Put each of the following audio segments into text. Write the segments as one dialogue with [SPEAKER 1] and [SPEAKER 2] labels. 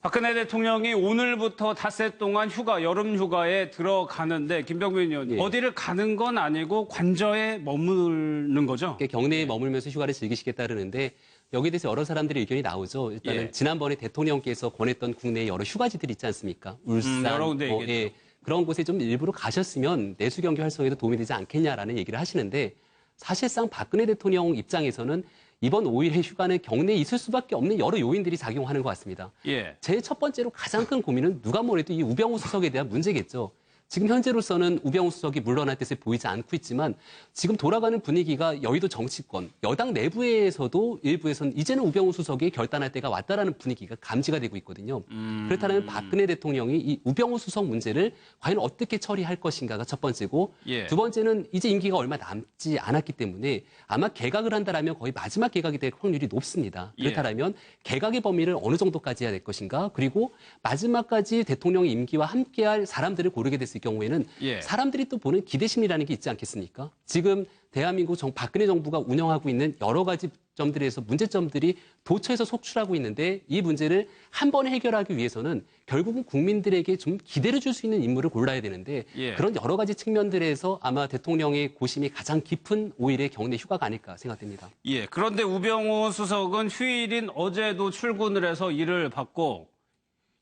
[SPEAKER 1] 박근혜 대통령이 오늘부터 닷새 동안 휴가, 여름 휴가에 들어가는데 김병민 의원, 어디를 가는 건 아니고 관저에 머무는 거죠?
[SPEAKER 2] 경내에 머물면서 휴가를 즐기시겠다 그러는데 여기에 대해서 여러 사람들의 의견이 나오죠. 일단은 지난번에 대통령께서 권했던 국내의 여러 휴가지들 있지 않습니까? 울산,
[SPEAKER 1] 여러 군데 얘기했죠.
[SPEAKER 2] 그런 곳에 좀 일부러 가셨으면 내수 경기 활성에도 도움이 되지 않겠냐라는 얘기를 하시는데 사실상 박근혜 대통령 입장에서는 이번 5일의 휴가는 경내에 있을 수밖에 없는 여러 요인들이 작용하는 것 같습니다. 제일 첫 번째로 가장 큰 고민은 누가 뭐래도 이 우병우 수석에 대한 문제겠죠. 지금 현재로서는 우병우 수석이 물러날 뜻을 보이지 않고 있지만 지금 돌아가는 분위기가 여의도 정치권, 여당 내부에서도 일부에서는 이제는 우병우 수석이 결단할 때가 왔다라는 분위기가 감지가 되고 있거든요. 그렇다면 박근혜 대통령이 이 우병우 수석 문제를 과연 어떻게 처리할 것인가가 첫 번째고 두 번째는 이제 임기가 얼마 남지 않았기 때문에 아마 개각을 한다라면 거의 마지막 개각이 될 확률이 높습니다. 그렇다면 개각의 범위를 어느 정도까지 해야 될 것인가 그리고 마지막까지 대통령의 임기와 함께할 사람들을 고르게 됐을 경우에는 사람들이 또 보는 기대심이라는 게 있지 않겠습니까? 지금 대한민국 박근혜 정부가 운영하고 있는 여러 가지 점들에서 문제점들이 도처에서 속출하고 있는데 이 문제를 한 번에 해결하기 위해서는 결국은 국민들에게 좀 기대를 줄 수 있는 인물을 골라야 되는데 그런 여러 가지 측면들에서 아마 대통령의 고심이 가장 깊은 5일의 경내 휴가가 아닐까 생각됩니다.
[SPEAKER 1] 그런데 우병우 수석은 휴일인 어제도 출근을 해서 일을 받고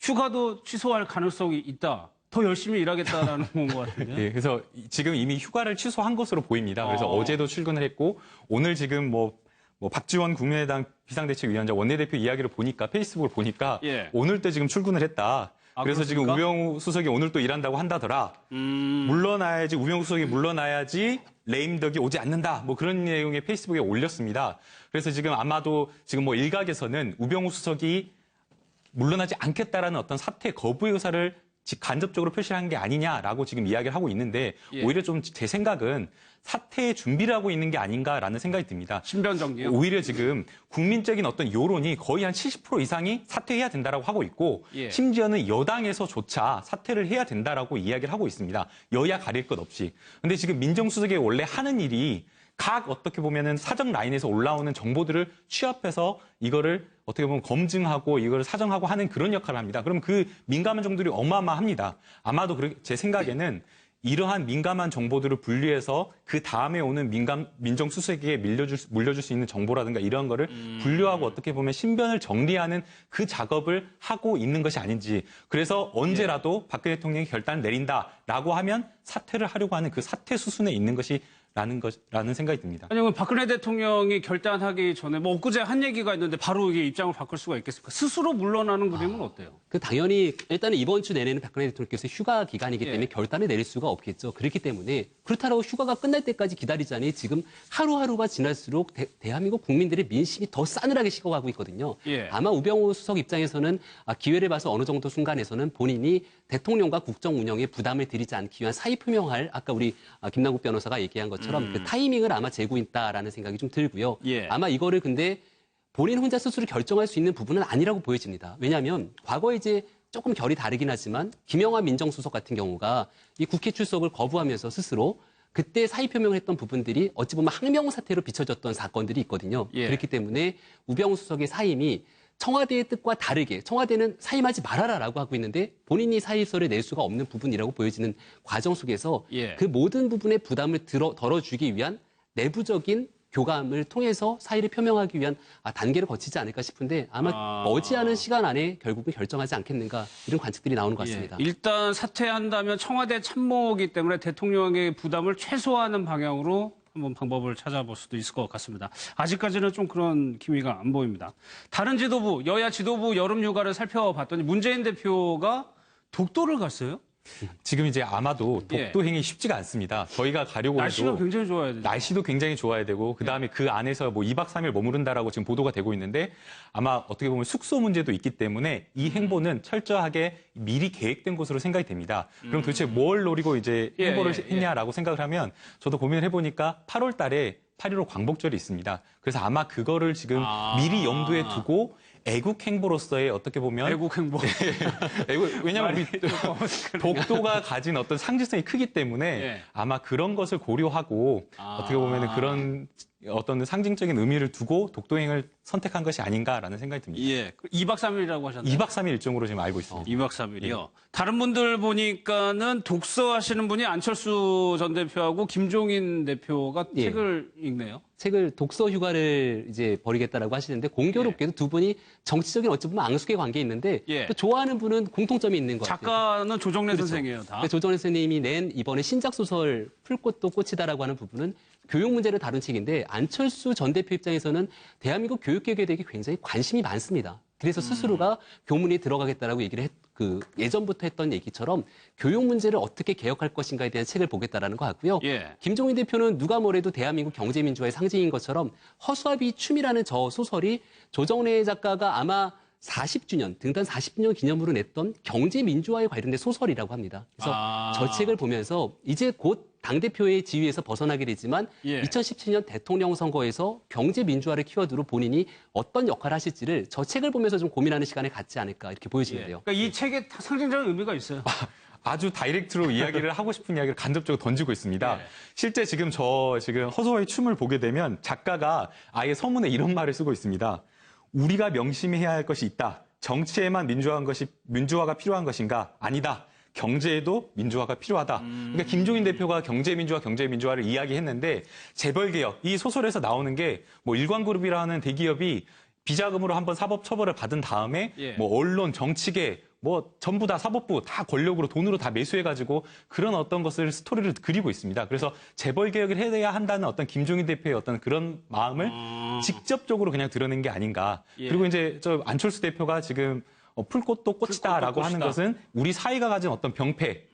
[SPEAKER 1] 휴가도 취소할 가능성이 있다. 더 열심히 일하겠다라는 건 것 같은데요.
[SPEAKER 3] 그래서 지금 이미 휴가를 취소한 것으로 보입니다. 그래서 어제도 출근을 했고 오늘 지금 뭐 박지원 국민의당 비상대책위원장 원내대표 이야기를 보니까 페이스북을 보니까 오늘 또 지금 출근을 했다. 그래서
[SPEAKER 1] 그렇습니까?
[SPEAKER 3] 지금 우병우 수석이 오늘 또 일한다고 한다더라. 물러나야지 우병우 수석이 물러나야지 레임덕이 오지 않는다. 뭐 그런 내용의 페이스북에 올렸습니다. 그래서 지금 아마도 지금 뭐 일각에서는 우병우 수석이 물러나지 않겠다라는 어떤 사퇴 거부의 의사를 간접적으로 표시한 게 아니냐라고 지금 이야기를 하고 있는데 오히려 좀 제 생각은 사퇴의 준비를 하고 있는 게 아닌가라는 생각이 듭니다.
[SPEAKER 1] 신변정기요?
[SPEAKER 3] 오히려 지금 국민적인 어떤 여론이 거의 한 70% 이상이 사퇴해야 된다라고 하고 있고 심지어는 여당에서조차 사퇴를 해야 된다라고 이야기를 하고 있습니다. 여야 가릴 것 없이. 근데 지금 민정수석이 원래 하는 일이 각 어떻게 보면은 사정 라인에서 올라오는 정보들을 취합해서 이거를 어떻게 보면 검증하고 이걸 사정하고 하는 그런 역할을 합니다. 그럼 그 민감한 정보들이 어마어마합니다. 아마도 제 생각에는 이러한 민감한 정보들을 분리해서 그 다음에 오는 민정수석에게 물려줄 수 있는 정보라든가 이런 거를 분류하고 어떻게 보면 신변을 정리하는 그 작업을 하고 있는 것이 아닌지. 그래서 언제라도 박근혜 대통령이 결단을 내린다라고 하면 사퇴를 하려고 하는 그 사퇴 수순에 있는 것이 라는 생각이 듭니다.
[SPEAKER 1] 아니, 박근혜 대통령이 결단하기 전에 뭐 엊그제 한 얘기가 있는데 바로 이게 입장을 바꿀 수가 있겠습니까? 스스로 물러나는 그림은 어때요?
[SPEAKER 2] 당연히 일단은 이번 주 내내는 박근혜 대통령께서 휴가 기간이기 때문에 결단을 내릴 수가 없겠죠. 그렇기 때문에 그렇다고 휴가가 끝날 때까지 기다리자니 지금 하루하루가 지날수록 대한민국 국민들의 민심이 더 싸늘하게 식어가고 있거든요. 아마 우병우 수석 입장에서는 기회를 봐서 어느 정도 순간에서는 본인이 대통령과 국정 운영에 부담을 드리지 않기 위한 사의 표명할 아까 우리 김남국 변호사가 얘기한 것처럼 그 타이밍을 아마 재고 있다라는 생각이 좀 들고요. 아마 이거를 근데 본인 혼자 스스로 결정할 수 있는 부분은 아니라고 보여집니다. 왜냐하면 과거에 이제 조금 결이 다르긴 하지만 김영환 민정수석 같은 경우가 이 국회 출석을 거부하면서 스스로 그때 사의 표명을 했던 부분들이 어찌 보면 항명 사태로 비춰졌던 사건들이 있거든요. 그렇기 때문에 우병우 수석의 사임이 청와대의 뜻과 다르게 청와대는 사임하지 말아라라고 하고 있는데 본인이 사의서를 낼 수가 없는 부분이라고 보여지는 과정 속에서 그 모든 부분의 부담을 덜어주기 위한 내부적인 교감을 통해서 사의를 표명하기 위한 단계를 거치지 않을까 싶은데 아마 머지않은 시간 안에 결국은 결정하지 않겠는가 이런 관측들이 나오는 것 같습니다.
[SPEAKER 1] 일단 사퇴한다면 청와대 참모이기 때문에 대통령의 부담을 최소화하는 방향으로 한번 방법을 찾아볼 수도 있을 것 같습니다. 아직까지는 좀 그런 기미가 안 보입니다. 다른 지도부, 여야 지도부 여름 휴가를 살펴봤더니 문재인 대표가 독도를 갔어요?
[SPEAKER 3] 지금 이제 아마도 독도행이 쉽지가 않습니다. 저희가 가려고
[SPEAKER 1] 날씨가
[SPEAKER 3] 해도
[SPEAKER 1] 굉장히 좋아야 되죠.
[SPEAKER 3] 날씨도 굉장히 좋아야 되고 그다음에 그 안에서 뭐 2박 3일 머무른다라고 지금 보도가 되고 있는데 아마 어떻게 보면 숙소 문제도 있기 때문에 이 행보는 철저하게 미리 계획된 것으로 생각이 됩니다. 그럼 도대체 뭘 노리고 이제 행보를 했냐라고 생각을 하면 저도 고민을 해보니까 8월 달에 8.15 광복절이 있습니다. 그래서 아마 그거를 지금 미리 염두에 두고 애국 행보로서의 어떻게 보면
[SPEAKER 1] 애국 행보.
[SPEAKER 3] 왜냐하면 우리 독도가 가진 어떤 상징성이 크기 때문에 아마 그런 것을 고려하고 어떻게 보면 그런 어떤 상징적인 의미를 두고 독도행을 선택한 것이 아닌가라는 생각이 듭니다.
[SPEAKER 1] 예. 2박 3일이라고 하셨나요?
[SPEAKER 3] 2박 3일 일정으로 지금 알고 있습니다.
[SPEAKER 1] 2박 3일이요. 다른 분들 보니까는 독서하시는 분이 안철수 전 대표하고 김종인 대표가
[SPEAKER 2] 예.
[SPEAKER 1] 책을 읽네요.
[SPEAKER 2] 책을 독서 휴가를 이제 벌이겠다라고 하시는데 공교롭게도 두 분이 정치적인 어찌 보면 앙숙의 관계에 있는데
[SPEAKER 1] 예.
[SPEAKER 2] 또 좋아하는 분은 공통점이 있는 것 같아요.
[SPEAKER 1] 작가는 조정래
[SPEAKER 2] 그렇죠.
[SPEAKER 1] 선생이에요, 다.
[SPEAKER 2] 조정래 선생님이 낸 이번에 신작 소설 풀꽃도 꽃이다라고 하는 부분은 교육 문제를 다룬 책인데 안철수 전 대표 입장에서는 대한민국 교육개혁에 대해 굉장히 관심이 많습니다. 그래서 스스로가 교문에 들어가겠다라고 얘기를 예전부터 했던 얘기처럼 교육 문제를 어떻게 개혁할 것인가에 대한 책을 보겠다라는 거 같고요.
[SPEAKER 1] 예.
[SPEAKER 2] 김종인 대표는 누가 뭐래도 대한민국 경제민주화의 상징인 것처럼 허수아비 춤이라는 저 소설이 조정래 작가가 아마 40주년, 등단 40주년 기념으로 냈던 경제민주화에 관련된 소설이라고 합니다. 그래서 저 책을 보면서 이제 곧 당대표의 지위에서 벗어나게 되지만
[SPEAKER 1] 예.
[SPEAKER 2] 2017년 대통령 선거에서 경제민주화를 키워드로 본인이 어떤 역할을 하실지를 저 책을 보면서 좀 고민하는 시간을 갖지 않을까 이렇게
[SPEAKER 1] 예.
[SPEAKER 2] 보여지는데요.
[SPEAKER 1] 그러니까 이 책에 상징적인 의미가 있어요.
[SPEAKER 3] 아주 다이렉트로 이야기를 하고 싶은 이야기를 간접적으로 던지고 있습니다.
[SPEAKER 1] 네.
[SPEAKER 3] 실제 지금 허수아의 춤을 보게 되면 작가가 아예 서문에 이런 말을 쓰고 있습니다. 우리가 명심해야 할 것이 있다. 정치에만 민주화가 필요한 것인가? 아니다. 경제에도 민주화가 필요하다. 그러니까 김종인 대표가 경제민주화를 이야기했는데 재벌개혁, 이 소설에서 나오는 게 뭐 일광그룹이라는 대기업이 비자금으로 한번 사법 처벌을 받은 다음에
[SPEAKER 1] 예.
[SPEAKER 3] 뭐 언론, 정치계, 뭐 전부 다 사법부 다 권력으로 돈으로 다 매수해가지고 그런 어떤 것을 스토리를 그리고 있습니다. 그래서 재벌 개혁을 해야 한다는 어떤 김종인 대표의 어떤 그런 마음을 직접적으로 그냥 드러낸 게 아닌가.
[SPEAKER 1] 예.
[SPEAKER 3] 그리고 이제 저 안철수 대표가 지금 풀꽃도 꽃이다라고 하는 것은 우리 사회가 가진 어떤 병폐.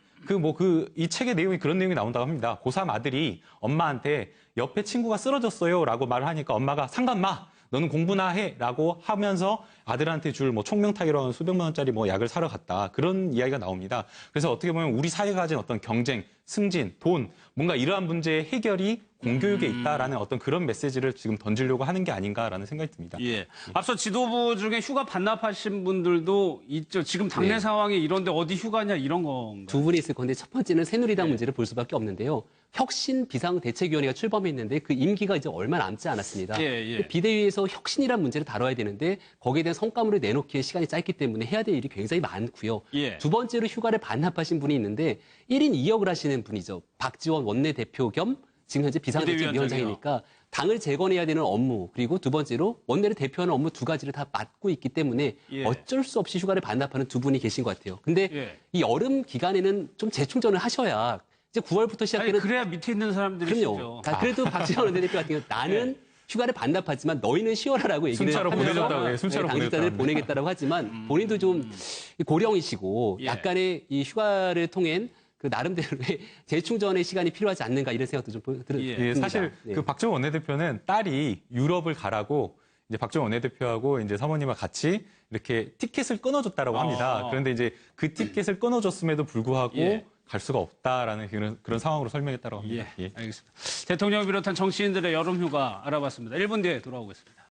[SPEAKER 3] 이 책의 내용이 그런 내용이 나온다고 합니다. 고3 아들이 엄마한테 옆에 친구가 쓰러졌어요라고 말을 하니까 엄마가 상관마. 너는 공부나 해라고 하면서 아들한테 줄 뭐 총명타기로 하는 수백만 원짜리 뭐 약을 사러 갔다. 그런 이야기가 나옵니다. 그래서 어떻게 보면 우리 사회가 가진 어떤 경쟁, 승진, 돈, 뭔가 이러한 문제의 해결이 공교육에 있다라는 어떤 그런 메시지를 지금 던지려고 하는 게 아닌가라는 생각이 듭니다.
[SPEAKER 1] 예. 앞서 지도부 중에 휴가 반납하신 분들도 있죠. 지금 당내
[SPEAKER 2] 네.
[SPEAKER 1] 상황이 이런데 어디 휴가냐 이런 건가요?
[SPEAKER 2] 두 분이 있을 건데 첫 번째는 새누리당 문제를 볼 수밖에 없는데요. 혁신 비상대책위원회가 출범했는데 그 임기가 이제 얼마 남지 않았습니다.
[SPEAKER 1] 예.
[SPEAKER 2] 비대위에서 혁신이라는 문제를 다뤄야 되는데 거기에 대한 성과물을 내놓기에 시간이 짧기 때문에 해야 될 일이 굉장히 많고요.
[SPEAKER 1] 예.
[SPEAKER 2] 두 번째로 휴가를 반납하신 분이 있는데 1인 2역을 하시는 분이죠. 박지원 원내대표 겸 지금 현재 비상대책위원장이니까 당을 재건해야 되는 업무 그리고 두 번째로 원내를 대표하는 업무 두 가지를 다 맡고 있기 때문에
[SPEAKER 1] 예.
[SPEAKER 2] 어쩔 수 없이 휴가를 반납하는 두 분이 계신 것 같아요. 근데
[SPEAKER 1] 예.
[SPEAKER 2] 이 여름 기간에는 좀 재충전을 하셔야 이제 9월부터
[SPEAKER 1] 아니,
[SPEAKER 2] 시작되는
[SPEAKER 1] 그래야 밑에 있는 사람들이
[SPEAKER 2] 그럼요.
[SPEAKER 1] 쉬죠.
[SPEAKER 2] 그래도 박지원 원내대표 같은 경우 나는 휴가를 반납하지만 너희는 쉬어라라고 얘기를
[SPEAKER 3] 순차로
[SPEAKER 2] 하면서
[SPEAKER 3] 보내줬다고 해요. 순차로
[SPEAKER 2] 당직자를
[SPEAKER 3] 보내줬다고.
[SPEAKER 2] 보내겠다라고 하지만 본인도 좀 고령이시고
[SPEAKER 1] 예.
[SPEAKER 2] 약간의 이 휴가를 통한 그 나름대로의 재충전의 시간이 필요하지 않는가 이런 생각도 좀 듭니다.
[SPEAKER 3] 예, 사실
[SPEAKER 2] 네.
[SPEAKER 3] 그 박지원 원내대표는 딸이 유럽을 가라고 이제 박지원 원내대표하고 이제 사모님과 같이 이렇게 티켓을 끊어줬다라고 합니다. 그런데 이제 그 티켓을 끊어줬음에도 불구하고
[SPEAKER 1] 예.
[SPEAKER 3] 갈 수가 없다라는 그런 상황으로 설명했다고 합니다.
[SPEAKER 1] 예. 알겠습니다. 대통령을 비롯한 정치인들의 여름 휴가 알아봤습니다. 1분 뒤에 돌아오겠습니다.